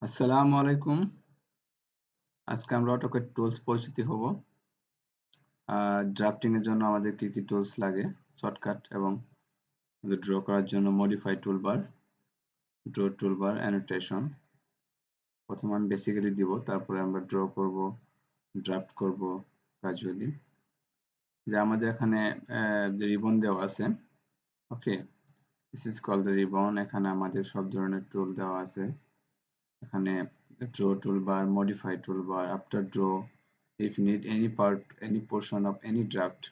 আসসালামু আলাইকুম। আজকে আমরা AutoCAD টুলস পরিচিতি হব। ড্রাফটিং এর জন্য আমাদের কি টুলস লাগে, শর্টকাট এবং ড্র করার জন্য modify toolbar, draw toolbar, annotation. প্রথমে আমি বেসিক্যালি দিব, তারপরে আমরা ড্র করব, ড্রাফট করব গ্রাজুয়ালি। যে আমাদের এখানে যে রিবন দেওয়া আছে, okay, this is called the ribbon. এখানে আমাদের সব ধরনের টুল দেওয়া আছে। এখানে draw toolbar, modify toolbar, after draw, if need any part, any portion of any draft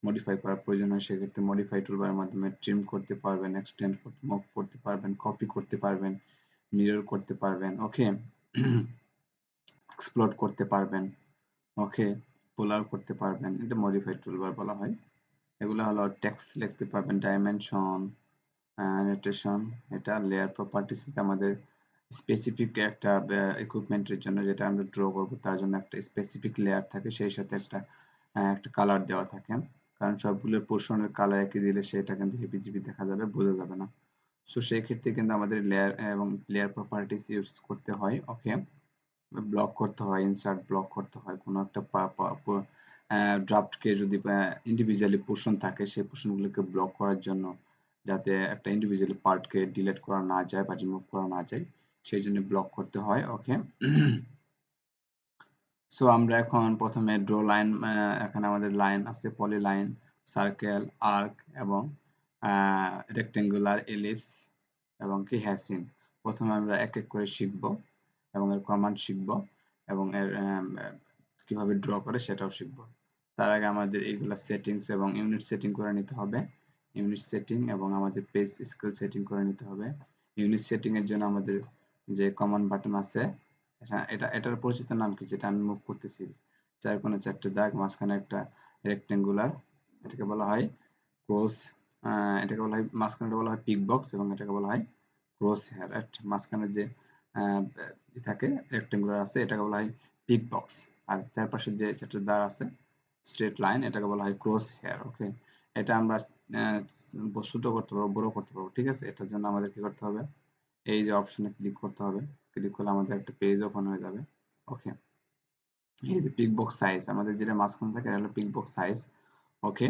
modify করার প্রয়োজন হয় সেক্ষেত্রে মডিফাই টুলবারের মাধ্যমে ট্রিম করতে পারবেন, এক্সটেন্ড করতে, মুভ করতে পারবেন, কপি করতে পারবেন, মিরর করতে পারবেন, ওকে, এক্সপ্লোড করতে পারবেন, ওকে, পোলার করতে পারবেন। এটা মডিফাই টুলবার বলা হয়। এগুলো হলো টেক্সট লিখতে পারবেন, ডাইমেনশন, অ্যানোটেশন, এটা লেয়ার প্রপার্টিস, আমাদের স্পেসিফিক একটা ইকুইপমেন্টের জন্য যেটা আমরা ড্র করব তার জন্য একটা স্পেসিফিক লেয়ার থাকে, সেই সাথে একটা কালার দেওয়া থাকে। কারণ সবগুলো পোর্শনের কালার একই দিলে সেটা কিন্তু হেবিজিবি দেখা যাবে, বোঝা যাবে না। সো সেই ক্ষেত্রে কিন্তু আমাদের লেয়ার এবং লেয়ার প্রপার্টিস ইউজ করতে হয়, ওকে, ব্লক করতে হয়, ইনসার্ট ব্লক করতে হয়। কোনো একটা ড্রাফটকে যদি ইন্ডিভিজুয়ালি পোর্শন থাকে সেই পোর্শনগুলোকে ব্লক করার জন্য, যাতে একটা ইন্ডিভিজুয়ালি পার্টকে ডিলিট করা না যায় বা রিমুভ করা না যায়, সেই জন্য ব্লক করতে হয়, ওকে। সো আমরা এখন প্রথমে ড্র লাইন, এখানে আমাদের লাইন আছে, পলি লাইন, সার্কেল, আর্ক এবং রেক্টেঙ্গুলার, এলিপস এবং কি হ্যাসিং। প্রথমে আমরা এক এক করে শিখব এবং এর কমান্ড শিখব এবং এর কিভাবে ড্র করে সেটাও শিখব। তার আগে আমাদের এইগুলা সেটিংস এবং ইউনিট সেটিং করে নিতে হবে। ইউনিট সেটিং এবং আমাদের পেজ স্কেল সেটিং করে নিতে হবে। ইউনিট সেটিং এর জন্য আমাদের যে কমান্ড বাটন আছে, এটার পরিচিত নাম কি, যেটা আমি মুভ করতেছি, চার কোণে চারটে দাগ, মাঝখানে একটা রেক্টেঙ্গুলার, এটাকে বলা হয় ক্রস, এটাকে বলা হয়, মাঝখানে বলা হয় পিক বক্স এবং এটাকে বলা হয় ক্রস হেয়ার। মাঝখানে যে থাকে রেক্টেঙ্গুলার আছে এটাকে বলা হয় পিক বক্স, আর তার পাশে যে চারটে দাগ আছে স্ট্রেট লাইন, এটাকে বলা হয় ক্রস হেয়ার, ওকে। এটা আমরা ছোট করতে পারবো, বড় করতে পারবো, ঠিক আছে। এটার জন্য আমাদের কি করতে হবে, এই যে অপশনে ক্লিক করতে হবে, ক্লিক করলে আমাদের একটা পেজ ওপেন হয়ে যাবে, ওকে। এই যে পিক বক্স সাইজ, আমাদের যেটা মাঝখানে থাকে এটা হলো পিক বক্স সাইজ, ওকে।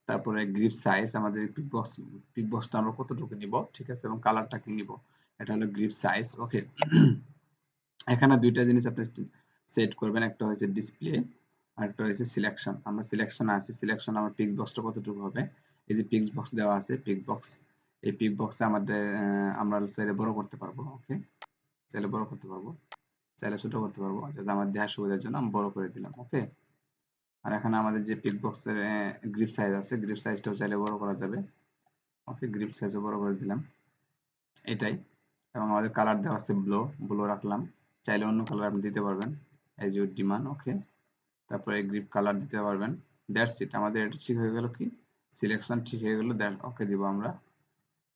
তারপরে গ্রিপ সাইজ, আমাদের পিক বক্সটা আমরা কতটুকু নিব, ঠিক আছে, এবং কালারটা কি নিব, এটা হলো গ্রিপ সাইজ, ওকে। এখানে দুইটা জিনিস আপনি সেট করবেন, একটা হচ্ছে ডিসপ্লে আর একটা হচ্ছে সিলেকশন। আমরা সিলেকশনে আছি, সিলেকশন আমার পিক বক্সটা কতটুকু হবে, এই যে পিক বক্স দেওয়া আছে, পিক বক্স, এই পিক বক্সে আমাদের আমরা চাইলে বড় করতে পারবো, ওকে, চাইলে বড় করতে পারবো, চাইলে ছোট করতে পারবো, যাতে আমার দেখার সুবিধার জন্য আমি বড় করে দিলাম, ওকে। আর এখানে আমাদের যে পিক বক্সের গ্রিপ সাইজ আছে, গ্রিপ সাইজটাও চাইলে বড় করা যাবে, ওকে, গ্রিপ সাইজও বড় করে দিলাম, এটাই। এবং আমাদের কালার দেওয়া আছে ব্লু, ব্লু রাখলাম, চাইলে অন্য কালার আপনি দিতে পারবেন, এজ ইউর ডিমান্ড, ওকে। তারপরে গ্রিপ কালার দিতে পারবেন, দ্যাটস ইট। আমাদের এটা ঠিক হয়ে গেল, কি সিলেকশন ঠিক হয়ে গেল, দেন ওকে দিব আমরা,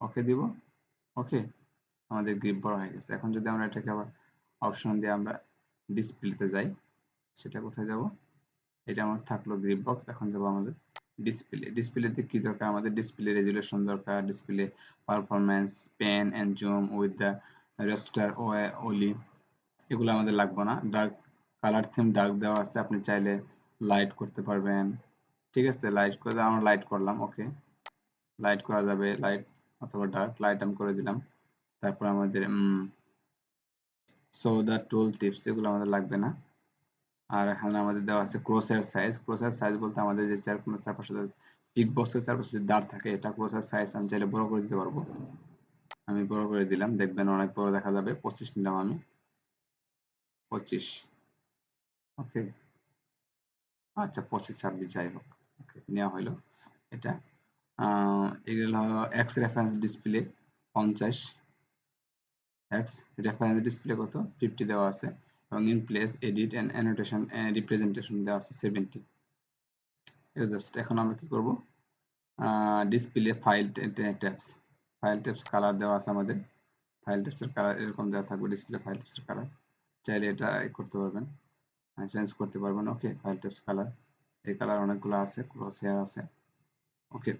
ওকে দিব, ওকে। আমাদের গ্রিপ বড় হয়ে গেছে। এখন যদি আমরা এটাকে আবার অপশন দিয়ে আমরা ডিসপ্লেতে যাই, সেটা কোথায় যাব, এটা আমার থাকলো গ্রিপ বক্স। এখন যাব আমাদের ডিসপ্লে। ডিসপ্লেতে কি দরকার, আমাদের ডিসপ্লে রেজুলেশন দরকার, display performance, pen and zoom with the raster ওলি, এগুলো আমাদের লাগবে না। ডার্ক কালার থিম ডার্ক দেওয়া আছে, আপনি চাইলে লাইট করতে পারবেন, ঠিক আছে। লাইট করে আমরা লাইট করলাম, ওকে, লাইট করা যাবে, লাইট অথবা ডার্ক, লাইট আমি করে দিলাম। তারপর আমাদের সো দ্য টুল টিপস, এগুলো আমাদের লাগবে না। আর এখানে আমাদের দেওয়া আছে ক্রসের সাইজ। ক্রসের সাইজ বলতে আমাদের যে চারপাশে পিক বক্সের চারপাশে যে দাঁড় থাকে, এটা ক্রসের সাইজ আমি চাইলে বড় করে দিতে পারবো। আমি বড় করে দিলাম, দেখবেন অনেক বড় দেখা যাবে। 25 নিলাম আমি, 25, ওকে, আচ্ছা 25 26 যাই হোক, ওকে, নেওয়া হলো এটা। এগুলো হলো X reference display 50, X reference display কত 50 দেওয়া আছে, এবং in place edit and annotation representation দেওয়া আছে 70। জাস্ট এখন আমরা কি করব, display file tabs, file tabs colour দেওয়া আছে আমাদের, ফাইল ট্যাবসের কালার এরকম দেওয়া থাকবে, ডিসপ্লে ফাইল ট্যাবসের কালার চাইলে এটা করতে পারবেন, চেঞ্জ করতে পারবেন, ওকে। ফাইল ট্যাবস কালার, এই কালার অনেকগুলো আছে, ক্রস হেয়ার আছে, ওকে।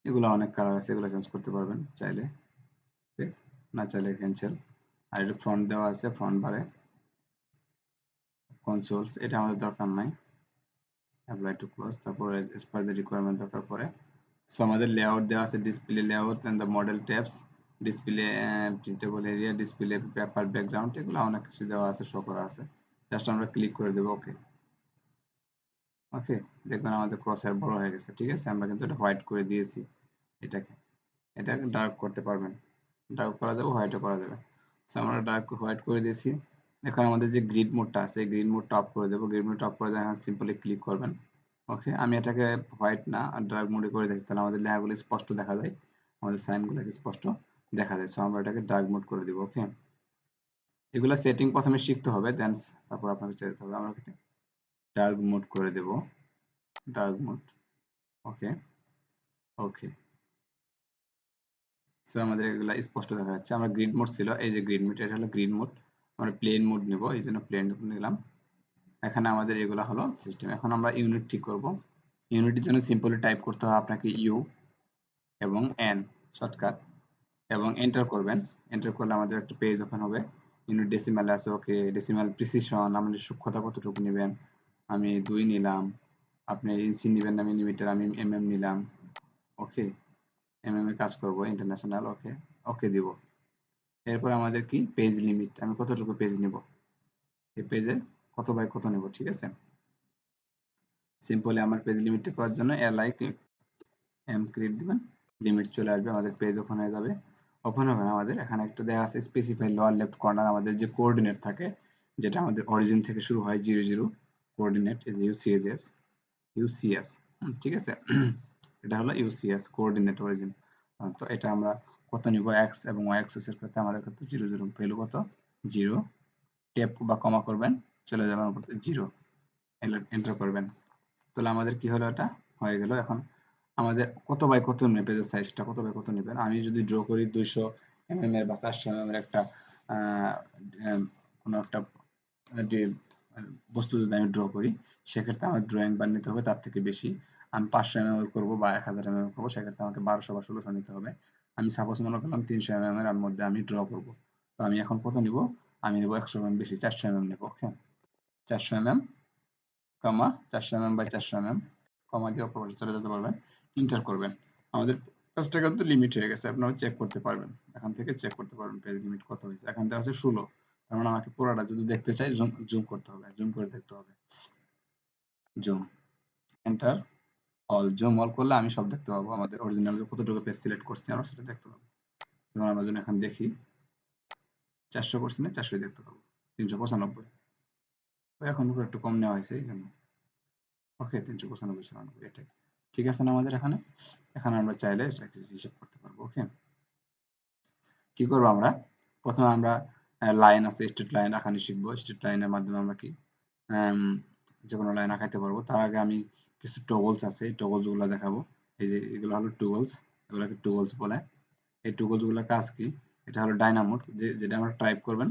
এগুলো অনেক কালার আছে, এগুলো চেঞ্জ করতে পারবেন চাইলে, ওকে। না চাইলে ক্যান্সেল। আর এটা ফ্রন্ট দেওয়া আছে, ফ্রন্ট বারে কনসোলস, এটা আমাদের দরকার নাই। অ্যাপ্লাই টু ক্লোজ, তারপরে এস পার দ্য রিকোয়ারমেন্ট দরকার পড়ে। সো আমাদের লেআউট দেওয়া আছে, display layout and the model tabs, display printable area, display paper background, এগুলো অনেক কিছু দেওয়া আছে, শো করা আছে। জাস্ট আমরা ক্লিক করে দেবো ওকে। ওকে, দেখবেন আমাদের ক্রসহেয়ার বড় হয়ে গেছে। ঠিক আছে, আমরা কিন্তু এটা হোয়াইট করে দিয়েছি। এটাকে এটাকে ডার্ক করতে পারবেন, ডার্ক করা যাবে, হোয়াইটও করা যাবে। সো আমরা ডার্ক হোয়াইট করে দিয়েছি। এখন আমাদের যে গ্রিড মোডটা আছে, গ্রিড মোডটা অফ করে দেবো। গ্রিড মোডটা অফ করে দেওয়া, সিম্পলি ক্লিক করবেন। ওকে, আমি এটাকে হোয়াইট না ডার্ক মোডে করে দিয়েছি, তাহলে আমাদের লেখাগুলো স্পষ্ট দেখা যায়, আমাদের সাইনগুলো স্পষ্ট দেখা যায়। সো আমরা এটাকে ডার্ক মোড করে দিব। ওকে, এগুলো সেটিং প্রথমে শিখতে হবে, দেন তারপর আপনাকে যেতে হবে। আমরা ডার্ক মোড করে দেব, ডার্ক মোড। ওকে, ওকে। সো আমাদের এগুলা স্পষ্ট দেখা যাচ্ছে। আমরা গ্রিড মোড ছিল, এই যে গ্রিড মোড, এটা হলো গ্রিড মোড। আমরা প্লেন মোড নেব, এই জন্য প্লেন নিলাম। এখানে আমাদের এগুলা হলো সিস্টেম। এখন আমরা ইউনিট ঠিক করব। ইউনিটের জন্য সিম্পলি টাইপ করতে হবে আপনাকে ইউ এবং এন শর্টকাট, এবং এন্টার করবেন। এন্টার করলে আমাদের একটা পেজ ওপেন হবে। ইউনিট ডেসিমালে আছে, ওকে। ডেসিমাল প্রিসিশন, আমাদের সূক্ষ্মতা কতটুকু নেবেন, আমি 2 নিলাম। আপনি ইঞ্চি নেবেন, আমি মিলিমিটার, আমি এমএম নিলাম। ওকে, এমএম এ কাজ করব, ইন্টারন্যাশনাল। ওকে, ওকে দিব। এরপর আমাদের কি পেজ লিমিট, আমি কতটুকু পেজ নিব, এই পেজে কত বাই কত নিব। ঠিক আছে, সিম্পলি আমার পেজ লিমিট করার জন্য লাইক এম ক্রিয়েট দিবেন, লিমিট চলে আসবে, আমাদের পেজ ওপেন হয়ে যাবে। ওপেন হবে আমাদের এখানে একটা দেওয়া আছে স্পেসিফাই লোয়ার লেফট কর্নার, আমাদের যে কোঅর্ডিনেট থাকে, যেটা আমাদের অরিজিন থেকে শুরু হয় 00 কোঅর্ডিনেট, এই যে ইউসিএস, ইউসিএস। ঠিক আছে, এটা হলো ইউসিএস কোঅর্ডিনেট অরিজিন। তো এটা আমরা কত নিব, এক্স এবং ওয়াই অ্যাক্সিস এর ক্ষেত্রে আমাদের কত 00, ভ্যালু কত 0, ট্যাপ বা কমা করবেন, চলে যাবেন উপর 0, এন্টার করবেন। তাহলে আমাদের কি হলো, এটা হয়ে গেল। এখন আমাদের কত বাই কত নেবে, পেজের সাইজটা কত বাই কত নেবেন। আমি যদি ড্র করি 200 mm এর বা 400 mm এর একটা কোনো একটা যে বস্তু যদি আমি ড্র করি, সেক্ষেত্রে আমার ড্রয়িং বার নিতে হবে তার থেকে বেশি। আমি 500 mm করবো বা 1000 mm করবো, সেক্ষেত্রে আমাকে 1200 বা 1600 নিতে হবে। আমি সাপোজ মনে করলাম 300 mm এর মধ্যে আমি ড্র করব। তো আমি এখন কত নিব, আমি নেব 100 mm বেশি, 400 mm নেব। Okay, 400 mm comma 400 mm by 400 mm, comma দিয়ে অপর চলে যেতে পারবেন, ইন্টার করবেন। আমাদের 5 টাকা তো লিমিট হয়ে গেছে, আপনারা চেক করতে পারবেন, এখান থেকে চেক করতে পারবেন পেজ লিমিট কত হয়েছে। এখান থেকে আছে 16, তার মানে আমাকে পুরোটা যদি দেখতে চাই জুম জুম করতে হবে, জুম করে দেখতে হবে। Zoom, enter, all. Zoom all করলে আমি সব দেখতে পাবো, আমাদের অরিজিনাল কতটুকু পেজ সিলেক্ট করছি আমরা সেটা দেখতে পাবো। যেমন আমরা যদি এখন দেখি 400 করছি না, 400 দেখতে পাবো, 395, তো এখন একটু কম নেওয়া হয়েছে এই জন্য। ওকে, 395, 94, এটাই ঠিক আছে না আমাদের এখানে। এখানে আমরা চাইলে হিসাব করতে পারবো। ওকে, কি করবো আমরা, প্রথমে আমরা লাইন আছে, স্ট্রেট লাইন আঁকানি শিখবো। স্ট্রেট লাইনের মাধ্যমে আমরা কি যে কোনো লাইন আঁকাইতে পারবো। তার আগে আমি কিছু টগলস আছে, এই টগলস গুলো দেখাবো। এই যে এগুলো হলো টুগলস, এগুলোকে টুগলস বলে। এই টুগলস গুলোর কাজ কি, এটা হলো ডাইনামোড, যেটা আমরা টাইপ করবেন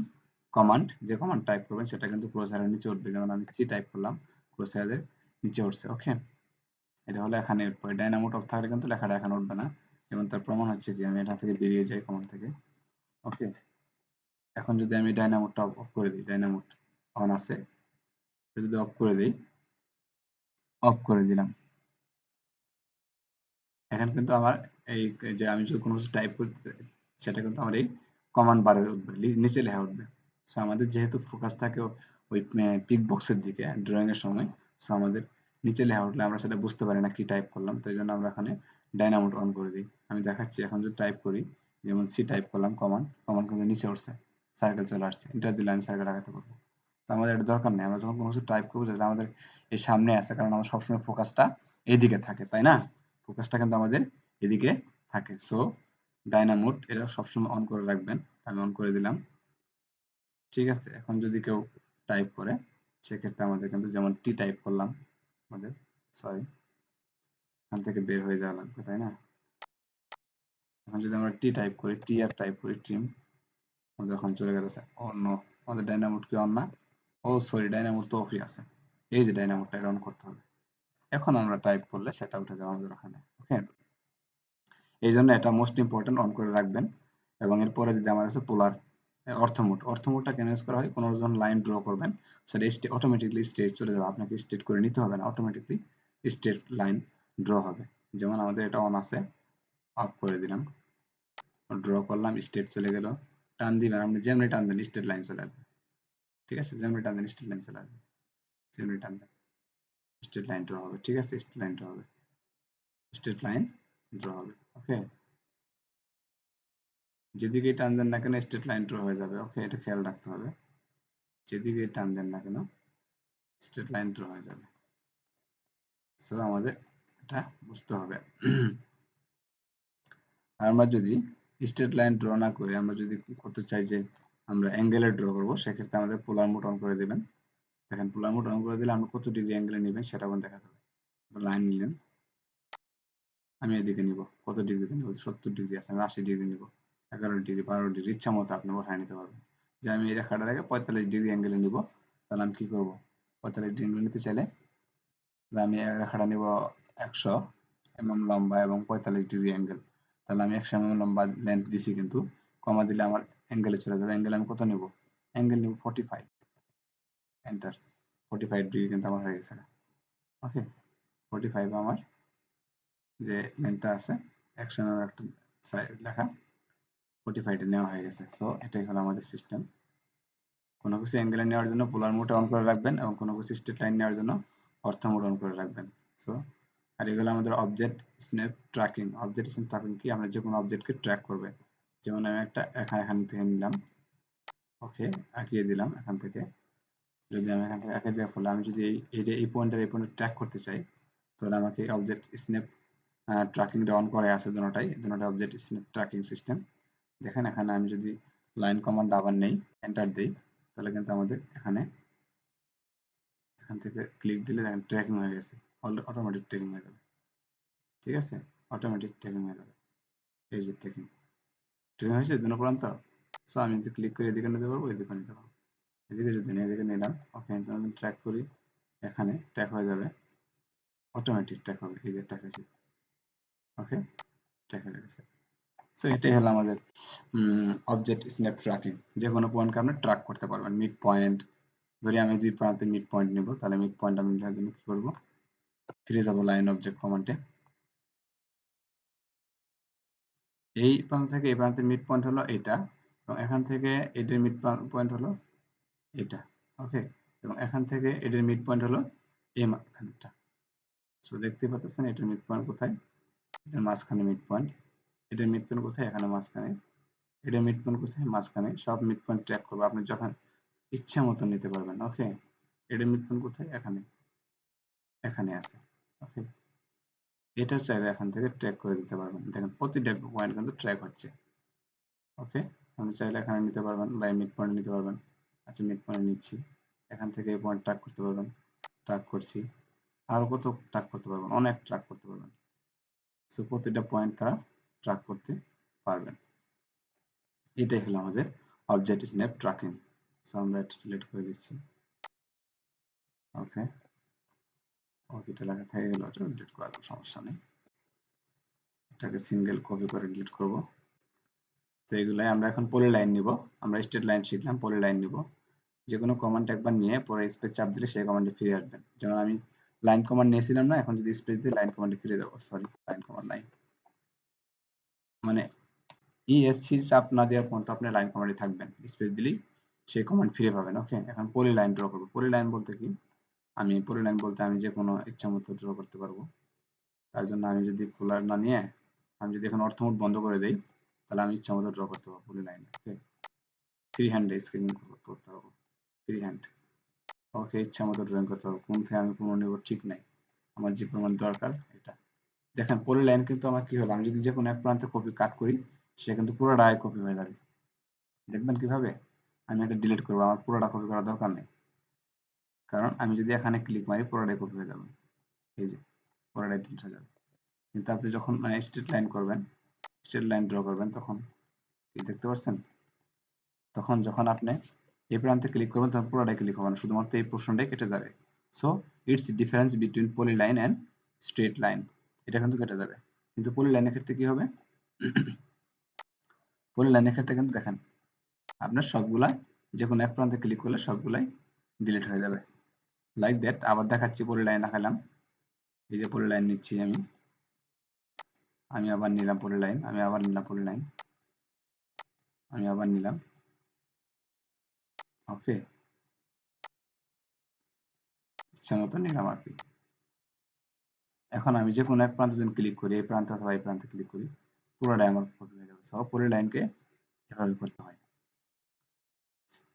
কমান্ড, যে কমান্ড টাইপ করবেন সেটা কিন্তু ক্রসহায়ারের নিচে উঠবে। যেমন আমি সি টাইপ করলাম, ক্রসহায়ারের নিচে উঠছে। ওকে, এটা হলো এখানে উঠবে। ডাইনামোড অফ থাকলে কিন্তু লেখাটা এখানে উঠবে না। এবং তার প্রমাণ হচ্ছে কি, আমি এটা থেকে বেরিয়ে যাই কমান্ড থেকে। ওকে, এখন যদি আমি ডাইনামোডটা অফ করে দিই, ডাইনামোড অন আছে, যদি অফ করে দিই, অফ করে দিলাম, এখন কিন্তু আমার এই যে আমি যদি কোনো কিছু টাইপ করি, সেটা কিন্তু আমার এই কমান্ড বারে উঠবে, নিচে লেখা উঠবে। সো আমাদের যেহেতু ফোকাস থাকে ওই পিক বক্সের দিকে ড্রয়িং এর সময়, সো আমাদের নিচে লেখা উঠলে আমরা সেটা বুঝতে পারি না কি টাইপ করলাম। তো এই জন্য আমরা এখানে ডাইনামোড অন করে দিই। আমি দেখাচ্ছি, এখন যদি টাইপ করি, যেমন সি টাইপ করলাম, কমান্ড, কমান্ড কিন্তু নিচে উঠছে, সার্কেল চলে আসছে, এন্টার দিলে আমি সার্কেল লাগাতে পারবো। তো আমাদের এটা দরকার নেই, আমরা যখন কোনো কিছু টাইপ করবো যেটা আমাদের এই সামনে আছে, কারণ আমার সবসময় ফোকাসটা এদিকে থাকে, তাই না, ফোকাসটা কিন্তু আমাদের এদিকে থাকে। সো ডাইনামোড এটা সবসময় অন করে রাখবেন, আমি অন করে দিলাম। ঠিক আছে, এখন যদি কেউ টাইপ করে, সেক্ষেত্রে আমাদের কিন্তু যেমন টি টাইপ করলাম, আমাদের সরি এখান থেকে বের হয়ে যাওয়া লাগবে, তাই না। এখন যদি আমরা টি টাইপ করি, টি আর টাইপ করি, টিম, আমাদের এখন চলে গেছে অন্য, আমাদের ডাইনামোড কি অন না, ও সরি, ডাইনামোড তো অফই আছে। এই যে ডাইনামোডটা অন করতে হবে, এখন আমরা টাইপ করলে সেটা উঠে যাবে আমাদের ওখানে। ওকে, এই জন্য এটা মোস্ট ইম্পর্টেন্ট, অন করে রাখবেন। এবং এরপরে যদি আমার আছে পোলার অর্থমোডটা কেন ইউজ করা হয়, কোনো যখন লাইন ড্র করবেন সেটা অটোমেটিকলি স্ট্রেট চলে যাবে, আপনাকে স্ট্রেট করে নিতে হবে না, অটোমেটিকলি স্ট্রেট লাইন ড্র হবে। যেমন আমাদের এটা অন আছে, অফ করে দিলাম, ড্র করলাম, স্ট্রেট চলে গেল। টান দিবেন আপনি, যেমনি টান দেন স্ট্রেট লাইন চলে আসবে। ঠিক আছে, যেমনি টান দেন স্ট্রেট লাইন চলে আসবে, যেমনি টান দেন স্ট্রেট লাইন ড্র হবে। ঠিক আছে, স্ট্রেট লাইন ড্র হবে, স্ট্রেট লাইন ড্র হবে। ওকে, যেদিকেই টান দেন না কেন স্ট্রেট লাইন ড্র হয়ে যাবে। ওকে, এটা খেয়াল রাখতে হবে, যেদিকেই টান দেন না কেন স্ট্রেট লাইন ড্র হয়ে যাবে। সো আমাদের এটা বুঝতে হবে। আর আমরা যদি স্ট্রেট লাইন ড্র না করে আমরা যদি করতে চাই যে আমরা অ্যাঙ্গেলে ড্র করবো, সেক্ষেত্রে আমাদের পোলার মোড অন করে দেবেন। দেখেন পোলার মোড অন করে দিলে আপনি কত ডিগ্রি অ্যাঙ্গেলে নেবেন সেটা আপনার দেখা যাবে। লাইন নিলেন, আমি এদিকে নিব, কত ডিগ্রিতে নিব, 70 ডিগ্রি আছে, আমি 80 ডিগ্রি নিব, 11 ডিগ্রি, 12 ডিগ্রি, ইচ্ছা মতো আপনি বসায় নিতে পারবেন। যে আমি এই রেখাটা রেখে 45 ডিগ্রি অ্যাঙ্গেলে নিব, তাহলে আমি কি করব, 45 ডিগ্রি নিতে চাইলে আমি রেখাটা নিব 100 লম্বা এবং 45 ডিগ্রি অ্যাঙ্গেল, তাহলে আমি 100 লম্বা লেন্থ দিছি, কিন্তু কমা দিলে আমার অ্যাঙ্গেলে চলে যাবে। অ্যাঙ্গেল আমি কত নিব, অ্যাঙ্গেল নিব 45, এন্টার, 45 ডিগ্রি কিন্তু আমার হয়ে গেছে। ওকে, 45 আমার যে লেন্থটা আছে 100 একটা লেখা 45 নেওয়া হয়ে গেছে। সো এটাই হলো আমাদের সিস্টেম। কোনো কিছু অ্যাঙ্গেলে নেওয়ার জন্য পোলার মোড অন করে রাখবেন এবং কোনো কিছু স্ট্রেট লাইন নেওয়ার জন্য অর্থ মোড অন করে রাখবেন। সো আর এগুলো আমাদের object snap tracking. Object snap tracking কি, আমরা যে কোনো অবজেক্টকে ট্র্যাক করবে। যেমন আমি একটা এখান থেকে নিলাম, ওকে, আঁকিয়ে দিলাম এখান থেকে। যদি আমি এখান থেকে এঁকে দেওয়ার ফলে আমি যদি এই পয়েন্টে ট্র্যাক করতে চাই, তাহলে আমাকে অবজেক্ট স্ন্যাপ ট্র্যাকিংটা অন করে আছে দুটোটাই অবজেক্ট স্ন্যাপ ট্র্যাকিং সিস্টেম। দেখেন এখানে আমি যদি লাইন কমান্ড আবার নেই, এন্টার দেই, তাহলে কিন্তু আমাদের এখান থেকে ক্লিক দিলে দেখেন ট্র্যাকিং হয়ে গেছে, অটোমেটিক ট্র্যাকিং হয়ে যাবে। ঠিক আছে, অটোমেটিক ট্র্যাকিং হয়ে যাবে। এই যে ট্র্যাকিং হয়েছে দুটো প্রান্ত। সো আমি যদি ক্লিক করে এদিকে নিতে পারবো, এদিকে নিতে পারবো, এদিকে যদি নিই, এদিকে নিলাম। ওকে, ট্র্যাক করি, এখানে ট্র্যাক হয়ে যাবে, অটোমেটিক ট্র্যাক হবে। এই যে ট্র্যাক হয়েছে, ওকে, ট্র্যাক হয়ে গেছে। সো এটাই হলো আমাদের অবজেক্ট স্ন্যাপ ট্র্যাকিং। যে কোনো পয়েন্টকে আপনি ট্র্যাক করতে পারবেন। মিড পয়েন্ট, ধরি আমি দুই প্রান্তে মিড পয়েন্ট নিব, তাহলে মিড পয়েন্ট আমি নেওয়ার জন্য কি করবো, ফিরে যাব লাইন অবজেক্ট কমান্ডে। এই প্রান্ত থেকে এই প্রান্তের মিড পয়েন্ট হলো এটা, এবং এখান থেকে এটার মিড পয়েন্ট হলো এটা। ওকে, এবং এখান থেকে এটার মিড পয়েন্ট হলো এই মাঝখানেরটা। সো দেখতে পাচ্ছেন এটার মিড পয়েন্ট কোথায়, এটার মাঝখানে মিড পয়েন্ট, এটার মিড পয়েন্ট কোথায়, এখানে মাঝখানে, এটার মিড পয়েন্ট কোথায়, মাঝখানে। সব মিড পয়েন্ট ট্র্যাক করবো, আপনি যখন ইচ্ছা মতো নিতে পারবেন। ওকে, এটার মিড পয়েন্ট কোথায়, এখানে, এখানে আছে। ওকে, এটা চাইলে এখান থেকে ট্র্যাক করে দিতে পারবেন। দেখেন প্রতিটা পয়েন্ট কিন্তু ট্র্যাক হচ্ছে। ওকে, আপনি চাইলে এখানে নিতে পারবেন বা মিড পয়েন্ট নিতে পারবেন। আচ্ছা, মিড পয়েন্ট নিচ্ছি, এখান থেকে এই পয়েন্ট ট্র্যাক করতে পারবেন, ট্র্যাক করছি, আরো কত ট্র্যাক করতে পারবেন, অনেক ট্র্যাক করতে পারবেন। সো প্রতিটা পয়েন্ট তারা ট্র্যাক করতে পারবেন। এটাই হলো আমাদের অবজেক্ট স্ন্যাপ ট্র্যাকিং। সো আমরা এটা সিলেক্ট করে দিচ্ছি। ওকে, দুটো লেখা থেকে গেল, ওটা ডিলিট করা যাবে, সমস্যা নেই। এটাকে সিঙ্গেল কপি করে ডিলিট করব। তো এগুলাই আমরা এখন পলি লাইন নিব। আমরা স্ট্রেট লাইন শিখলাম, পলি লাইন নিব। যে কোনো কমান্ড একবার নিয়ে পরে স্পেস চাপ দিলে সেই কমান্ডে ফিরে আসবেন। যেমন আমি লাইন কমান্ড নিয়েছিলাম না, এখন যদি স্পেস দিয়ে লাইন কমান্ডে ফিরে যাবো। সরি, লাইন কমান্ড নাই, মানে ইএসসি চাপ না দেওয়ার পর্যন্ত আপনি লাইন কমান্ডে থাকবেন, স্পেস দিলেই সেই কমান্ড ফিরে পাবেন। ওকে, এখন পলি লাইন ড্র করবো। পলি লাইন বলতে কি, পলি লাইন বলতে আমি যে কোনো ইচ্ছা মতো ড্র করতে পারবো। তার জন্য আমি যদি ফুলার না নিয়ে আমি যদি এখন অর্থমোড বন্ধ করে দেই, তাহলে আমি ইচ্ছা মতো ড্র করতে পারবো পলি লাইন। ওকে, ফ্রি হ্যান্ডে স্কেচিং করতে পারবো, ফ্রি হ্যান্ড। ওকে, ইচ্ছা মতো ড্রয়িং করতে পারবো, কোন থেকে আমি কোনো নেব ঠিক নাই, আমার যে পরিমাণ দরকার এটা। দেখেন পলি লাইন কিন্তু আমার কি হলো, আমি যদি যে কোনো এক প্রান্তে কপি কাট করি, সে কিন্তু পুরোটাই কপি হয়ে যাবে। দেখবেন কিভাবে, আমি এটা ডিলিট করবো, আমার পুরোটা কপি করার দরকার নেই, কারণ আমি যদি এখানে ক্লিক মারি পুরোটাই কপি হয়ে যাবে। এই যে পুরোটাই ডিলিট হয়ে যাবে। কিন্তু আপনি যখন স্ট্রেট লাইন করবেন, স্ট্রেট লাইন ড্র করবেন, তখন কি দেখতে পাচ্ছেন, তখন যখন আপনি এই প্রান্তে ক্লিক করবেন তখন পুরোটাই ক্লিক হবে না, শুধুমাত্র এই পোর্শনটাই কেটে যাবে। So it's difference between poly line and straight line, এটা কিন্তু কেটে যাবে। কিন্তু পলি লাইনের ক্ষেত্রে কি হবে, পলিলাইনের ক্ষেত্রে কিন্তু দেখেন আপনার সবগুলা যে কোনো এক প্রান্তে ক্লিক করলে সবগুলাই ডিলিট হয়ে যাবে। Like that. আবার দেখাচ্ছি, পলিলাইন দেখালাম, এই যে পলিলাইন নিচ্ছি আমি আবার নিলাম পলিলাইন, আমি আবার নিলাম পলিলাইন, আমি আবার নিলাম। ওকে, ইচ্ছা মতো নিলাম আর কি। এখন আমি যে কোনো এক প্রান্তে যদি ক্লিক করি, এই প্রান্তে অথবা এই প্রান্তে ক্লিক করি, পুরোটাই আমার কপি হয়ে যাবে। সব পলিলাইনকে এভাবে করতে হয়।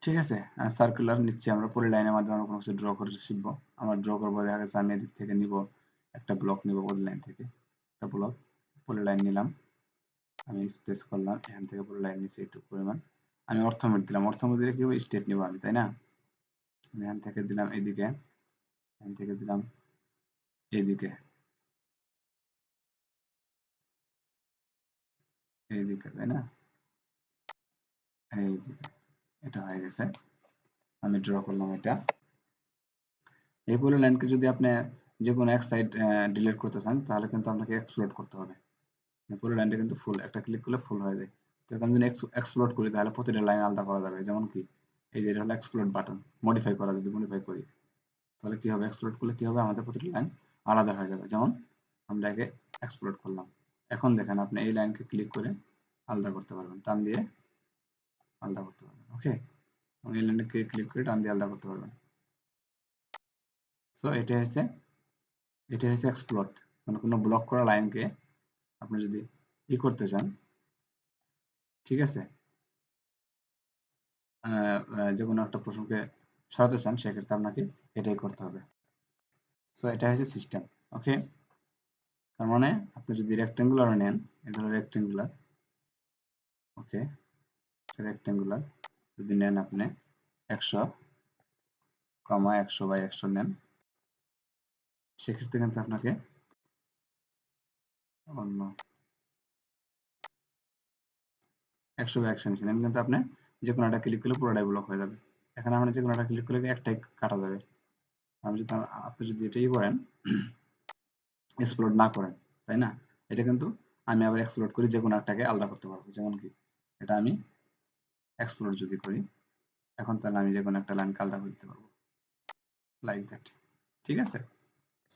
ঠিক আছে, সার্কুলার নিচ্ছি আমরা, পলিলাইনের মাধ্যমে আমরা কোনো কিছু ড্র করে শিখবো। আমরা ড্র করবো, দেখা গেছে আমি এদিক থেকে নিব একটা ব্লক, নিব পলিলাইন থেকে একটা ব্লক, পলিলাইন নিলাম, আমি স্পেস করলাম, এখান থেকে পলিলাইন নিচ্ছি একটু পরিমাণ, আমি অর্থমেট দিলাম। অর্থমেট দিলে কি হবে, স্টেট নিব আমি, তাই না? আমি এখান থেকে দিলাম এদিকে, এখান থেকে দিলাম এইদিকে, এইদিকে, তাই না? এইদিকে, এটা হয়ে গেছে। আমি ড্র করলাম এটা। এই পলিলাইনকে যদি আপনি যে কোনো এক সাইড ডিলিট করতে চান, তাহলে কিন্তু আপনাকে এক্সপ্লোড করতে হবে। পুরো লাইনটা কিন্তু ফুল, একটা ক্লিক করলে ফুল হয়ে যায়। তো আমি যদি এক্সপ্লোড করি, তাহলে প্রতিটা লাইন আলাদা করা যাবে। যেমন কি, এই যে এটা হলো এক্সপ্লোড বাটন, মডিফাই করা, যদি মডিফাই করি তাহলে কি হবে, এক্সপ্লোড করলে কি হবে, আমাদের প্রতিটা লাইন আলাদা হয়ে যাবে। যেমন আমরা একে এক্সপ্লোড করলাম, এখন দেখেন আপনি এই লাইনকে ক্লিক করে আলাদা করতে পারবেন, টান দিয়ে আলাদা করতে পারবেন। ওকে, এই লাইনকে ক্লিক করে টান দিয়ে আলাদা করতে পারবেন। সো এটা হচ্ছে এক্সপ্লোড, মানে কোনো ব্লক করা লাইনকে আপনি যদি করতে চান, ঠিক আছে, যে কোনো একটা প্রশ্নকে সরাতে চান, সেক্ষেত্রে আপনাকে এটাই করতে হবে। সো এটা হচ্ছে সিস্টেম। ওকে, তার মানে আপনি যদি রেক্টেঙ্গুলার নেন, এটা হলো রেক্টেঙ্গুলার। ওকে, রেক্টেঙ্গুলার যদি নেন আপনি 100, 100/100 নেন, সেক্ষেত্রে কিন্তু আপনাকে অন্য 100/100 নিচ্ছেন, কিন্তু আপনি যে কোনো একটা ক্লিক করলে পুরোটাই ব্লক হয়ে যাবে। এখানে আপনি যে কোনো একটা ক্লিক করলে একটাই কাটা যাবে। আমি যদি আপনি যদি এটাই করেন, এক্সপ্লোড না করেন, তাই না, এটা কিন্তু আমি আবার এক্সপ্লোড করি, যে কোনো একটাকে আলাদা করতে পারবো। যেমন কি, এটা আমি এক্সপ্লোড যদি করি, এখন তাহলে আমি যে কোনো একটা লাইনকে আলাদা করে দিতে পারবো, লাইক দ্যাট। ঠিক আছে,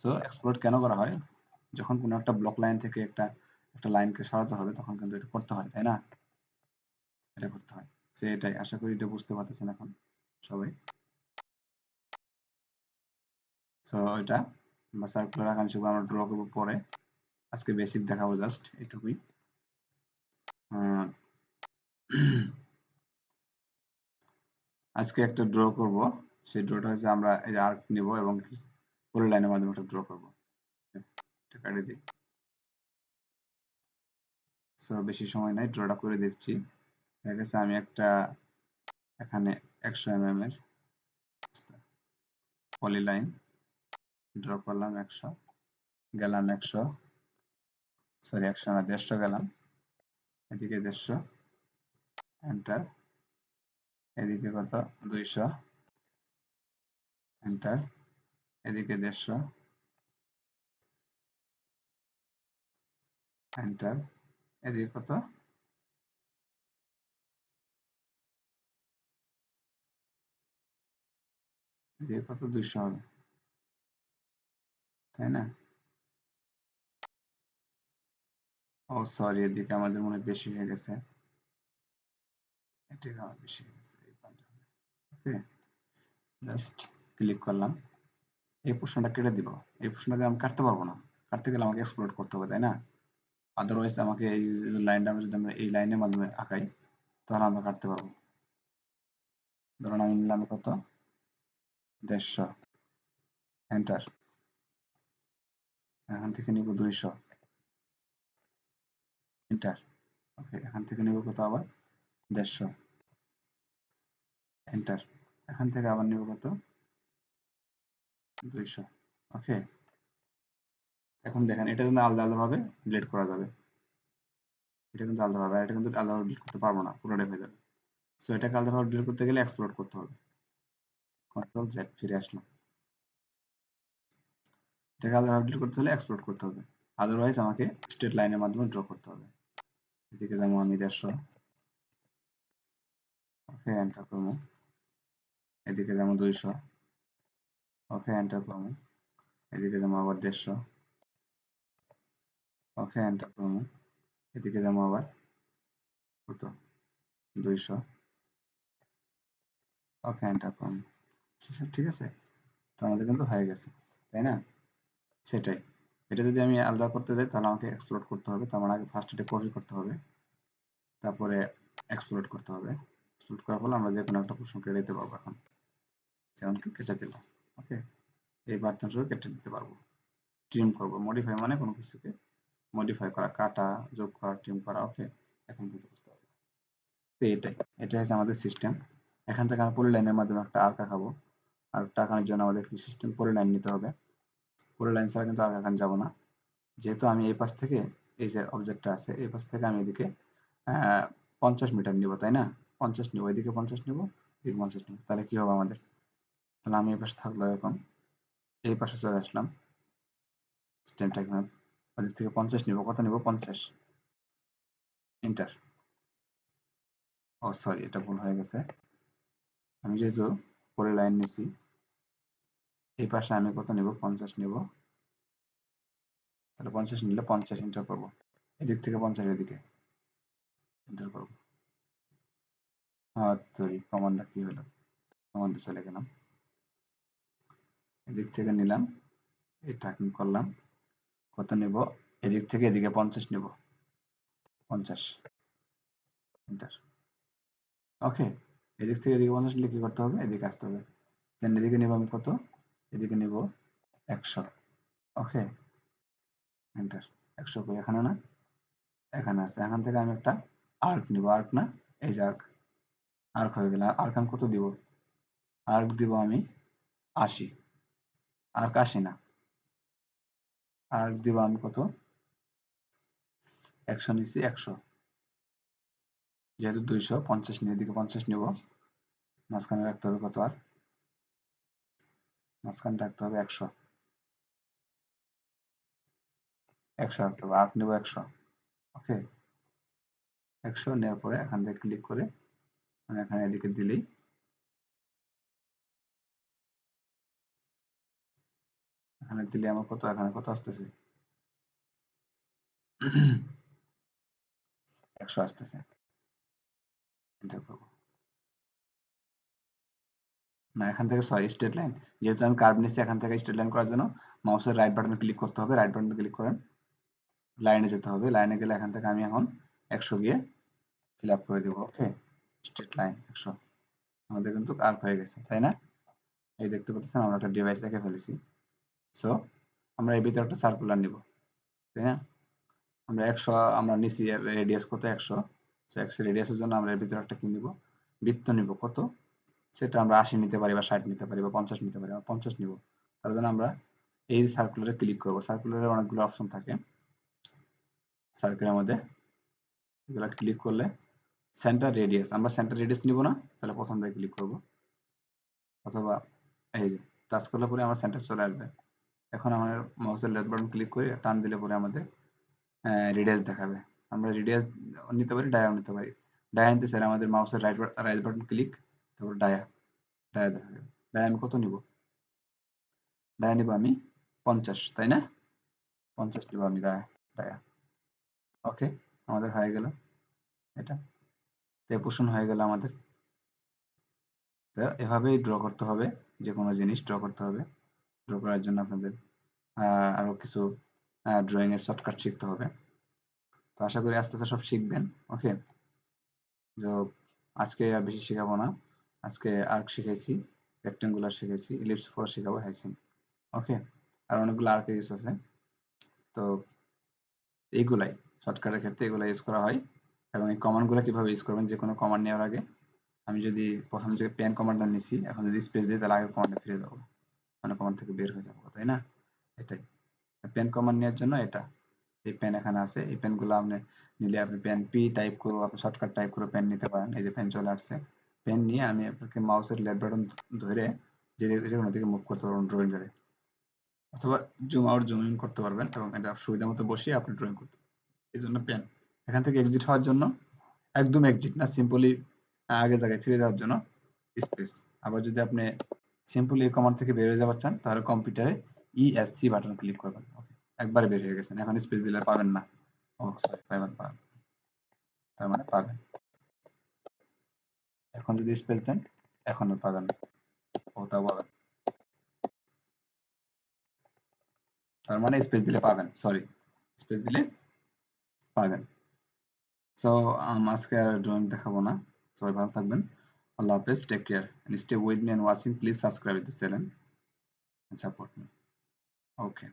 সো এক্সপ্লোড কেন করা হয়, যখন কোনো একটা ব্লক লাইন থেকে একটা একটা লাইনকে সরাতে হবে, তখন কিন্তু এটা করতে হয়, তাই না, এটা করতে হয়। সো এটাই, আশা করি এটা বুঝতে পারতেছেন এখন সবাই। সো এটা বা সার্কুলার আকার হিসেবে আমরা ড্র করবো পরে, আজকে বেসিক দেখাবো, জাস্ট এটুকুই। আজকে একটা ড্র করব, সেই ড্রটা হচ্ছে আমরা এই যে আর্ক নিব এবং পুরো লাইনের মাধ্যমে একটা ড্র করব। এটা কাটিয়ে দিই। সো বেশি সময় নাই, ড্রটা করে দিচ্ছি। ঠিক আছে, আমি একটা এখানে 100 mm এর পলি লাইন ড্র করলাম, 100 গেলাম, 100, সরি 100 না, 150 গেলাম, এদিকে 150, এন্টার, এদিকে কত, 200, এন্টার, এদিকে 150, এন্টার, এদিকে কত, এদিকে কত, 200 হবে, তাই না? ও সরি, এদিকে আমাদের মনে হয় বেশি হয়ে গেছে, এদিকে আমার বেশি হয়ে গেছে, এই পাল্টা। ওকে, জাস্ট ক্লিক করলাম, এই প্রশ্নটা কেটে দিব। এই প্রশ্নটাকে আমি কাটতে পারবো না, কাটতে গেলে আমাকে এক্সপ্লোর করতে হবে, তাই না? আদারওয়াইজ আমাকে এই লাইনটা আমরা যদি আমরা এই লাইনের মাধ্যমে আঁকাই, তাহলে আমরা কাটতে পারবো। ধরুন আমি নিলাম কত, 150, এন্টার, এখান থেকে নিব 200, এন্টার। ওকে, এখান থেকে নিব কত, আবার 150, এন্টার, এখান থেকে আবার নিব কত, 200। ওকে, এখন দেখেন এটা কিন্তু আলাদা আলাদা ভাবে ডিলিট করা যাবে, এটা কিন্তু আলাদা ভাবে, আর এটা কিন্তু আলাদা ভাবে ডিলিট করতে পারবো না, পুরোটাই হয়ে যাবে। সো এটাকে আলাদা ভাবে ডিলিট করতে গেলে এক্সপ্লোর করতে হবে। কন্ট্রোল জেড, ফিরে আসলাম। এটাকে আলাদা ভাবে ডিলিট করতে হলে এক্সপ্লোর করতে হবে, আদারওয়াইজ আমাকে স্ট্রেট লাইনের মাধ্যমে ড্র করতে হবে। এদিকে যেমন আমি 150, ওকে এন্টার করবো, এদিকে যেমন 200, ওকে এন্টার করবো, এদিকে যেমন আবার 150, ওকে এন্টার করবো, এদিকে যেমন আবার কত 200, ওকে এন্টার করবো। ঠিক আছে, তো আমাদের কিন্তু হয়ে গেছে, তাই না? সেটাই, এটা যদি আমি আলাদা করতে যাই তাহলে আমাকে এক্সপ্লোর করতে হবে, তার মানে আগে ফার্স্ট এটা কপি করতে হবে, তারপরে এক্সপ্লোর করতে হবে। এক্সপ্লোর করার ফলে আমরা যে কোনো একটা প্রশ্ন কেটে দিতে পারবো। এখন যেমন কি কেটে দিলাম, ওকে, এই বার্তাংশকে কেটে দিতে পারবো, ট্রিম করব, মডিফাই মানে কোনো কিছুকে মডিফাই করা, কাটা, যোগ করা, ট্রিম করা, ওকে, এখন কিন্তু করতে হবে। তো এটা হচ্ছে আমাদের সিস্টেম। এখান থেকে আমরা পলিলাইনের মাধ্যমে একটা আর্ক আঁকাবো, আর্কটা আঁকানোর জন্য আমাদের কি সিস্টেম, পলিলাইন নিতে হবে। পলিলাইন ছাড়া কিন্তু আর্ক আঁকানো যাবো না। যেহেতু আমি এই পাশ থেকে, এই যে অবজেক্টটা আছে এই পাশ থেকে আমি এদিকে 50 মিটার নিব, তাই না? 50 নিব, এদিকে 50 নিব, এদিকে 50 নিব, তাহলে কি হবে আমাদের? তাহলে আমি এই পাশে থাকলো, এরকম এই পাশে চলে আসলাম, সিস্টেমটা এখানে ওদিক থেকে 50 নিব, কত নিব? 50, এন্টার। ও সরি, এটা ভুল হয়ে গেছে। আমি যেহেতু পরে লাইন নিছি, এই পাশে আমি কত নিব? 50 নিব, তাহলে 50 নিলে 50 এন্টার করব, এদিক থেকে 50 এদিকে এন্টার করব। সরি, কমান্ডটা কি হলো, কমান্ডে চলে গেলাম, এদিক থেকে নিলাম, এটা করলাম, কত নিব? এদিক থেকে এদিকে 50 নিব, 50 এন্টার। ওকে, এদিক থেকে এদিকে 50 নিলে কি করতে হবে? এদিকে আসতে হবে, দেন এদিকে নিব আমি কত? এদিকে নিব 100, ওকে এন্টার। 100 কই? এখানে না, এখানে আছে। এখান থেকে আমি একটা আর্ক নিব, আর্ক না, এই যে আর্ক, আর্ক হয়ে গেল। আর্ক আমি কত দিব? আর্ক দিব আমি 80, আর্ক 80 না, আর্ক দিব আমি কত? 100 নিচ্ছি, 100, যেহেতু 200, 50 নিয়ে এদিকে 50 নিব, মাঝখানে রাখতে হবে কত? আর মাঝখানে রাখতে হবে 100, 100 রাখতে হবে, আর্ক নিব 100, ওকে 100 নেওয়ার পরে এখান থেকে ক্লিক করে আমি এখানে এদিকে দিলেই, এখানে দিলে আমার কত, এখানে কত আসতেছে? 100 আসতেছে, এন্টার করব। না, এখান থেকে সরি, স্ট্রেট লাইন, যেহেতু আমি কার্ভ নিচ্ছি, এখান থেকে স্ট্রেট লাইন করার জন্য মাউসের রাইট বাটনে ক্লিক করতে হবে, রাইট বাটনে ক্লিক করেন, লাইনে যেতে হবে, লাইনে গেলে এখান থেকে আমি এখন 100 গিয়ে ফিল আপ করে দেবো, ওকে স্ট্রেট লাইন 100, আমাদের কিন্তু আর্ক হয়ে গেছে, তাই না? এই দেখতে পাচ্ছেন আমরা একটা ডিভাইস এঁকে ফেলেছি। সো আমরা এর ভিতরে একটা সার্কুলার নিব, তাই না? আমরা 100 আমরা নিছি, রেডিয়াস কত? 100, সো 100 রেডিয়াসের জন্য আমরা এর ভিতরে একটা কি নিব? বৃত্ত নিব, কত? সেটা আমরা 80 নিতে পারি বা 60 নিতে পারি বা 50 নিতে পারি, আমরা 50 নিব। তার জন্য আমরা এই সার্কুলারে ক্লিক করব। সার্কুলারে অনেকগুলো অপশন থাকে সার্কেলের মধ্যে, এগুলো ক্লিক করলে সেন্টার রেডিয়াস, আমরা সেন্টার রেডিয়াস নিব না, তাহলে প্রথমটায় ক্লিক করব, অথবা এই যে টাচ করলে পরে আমার সেন্টার চলে আসবে। এখন আমার মাউসের লেফট বাটন ক্লিক করে টান দিলে পরে আমাদের রেডিয়াস দেখাবে। আমরা রেডিয়াস নিতে পারি, ডায়াও নিতে পারি। ডায়া নিতে চাইলে আমাদের মাউসের রাইট বাটন ক্লিক, তারপর ডায়া, ডায়া দেখাবে। ডায়া আমি কত নিব? ডায়া নিব আমি 50, তাই না? 50 নিব আমি ডায়া, ডায়া, ওকে আমাদের হয়ে গেল এটা, পোষণ হয়ে গেল আমাদের। তো এভাবেই ড্র করতে হবে, যে কোনো জিনিস ড্র করতে হবে। ড্র করার জন্য আপনাদের আরো কিছু ড্রয়িং এর শর্টকাট শিখতে হবে। তো আশা করি আস্তে আস্তে সব শিখবেন, ওকে। তো আজকে আর বেশি শেখাবো না, আজকে আর্ক শিখাইছি, রেক্টেঙ্গুলার শিখাইছি, ইলিপস 4 শেখাবো, হাইসিন, ওকে। আর অনেকগুলো আর্ক ইউজ আছে, তো এইগুলাই শর্টকাটের ক্ষেত্রে এগুলো ইউজ করা হয়। এবং এই কমান্ডগুলো কিভাবে ইউজ করবেন, যে কোনো কমান্ড নেওয়ার আগে, আমি যদি প্রথম যে পেন কমান্ডটা নিছি, এখন যদি স্পেস দিই তাহলে আগের কমান্ডে ফিরে যাবো, মানে কমান্ড থেকে বের হয়ে যাবো, তাই না? এটাই পেন কমান্ড নেওয়ার জন্য এটা, এই পেন এখানে আছে, এই পেনগুলো আপনি নিলে আপনি পেন পি টাইপ করবো, আপনি শর্টকাট টাইপ করে পেন নিতে পারেন। এই যে পেন চলে আসছে, পেন নিয়ে আমি আপনাকে মাউসের লেফট বাটন ধরে যে কোনো দিকে মুভ করতে পারবেন ড্রয়িং করে, অথবা জুম আউট জুম ইন করতে পারবেন, এবং এটা সুবিধা মতো বসিয়ে আপনি ড্রয়িং করতে পারবেন। এই জন্য পেন। এখান থেকে এক্সিট হওয়ার জন্য একদম এক্সিট না, সিম্পলি আগের জায়গায় ফিরে যাওয়ার জন্য স্পেস। আবার যদি আপনি সিম্পলি এই কমান্ড থেকে বের হয়ে যাবার চান তাহলে কম্পিউটারে ইএসসি বাটন ক্লিক করবেন। ওকে, একবারে বের হয়ে গেছেন, এখন স্পেস দিলে পাবেন না। ও সরি, পাবেন, তার মানে পাবেন। এখন যদি স্পেস দেন এখন আর পাবেন না, ওটাও পাবেন, তার মানে স্পেস দিলে পাবেন, সরি, স্পেস দিলে পাবেন। সো আজকে আর ড্রয়িং দেখাবো না। সবাই ভালো থাকবেন, আল্লাহ হাফেজ, take care and stay with me and watching. Please subscribe to the channel and support me. Okay.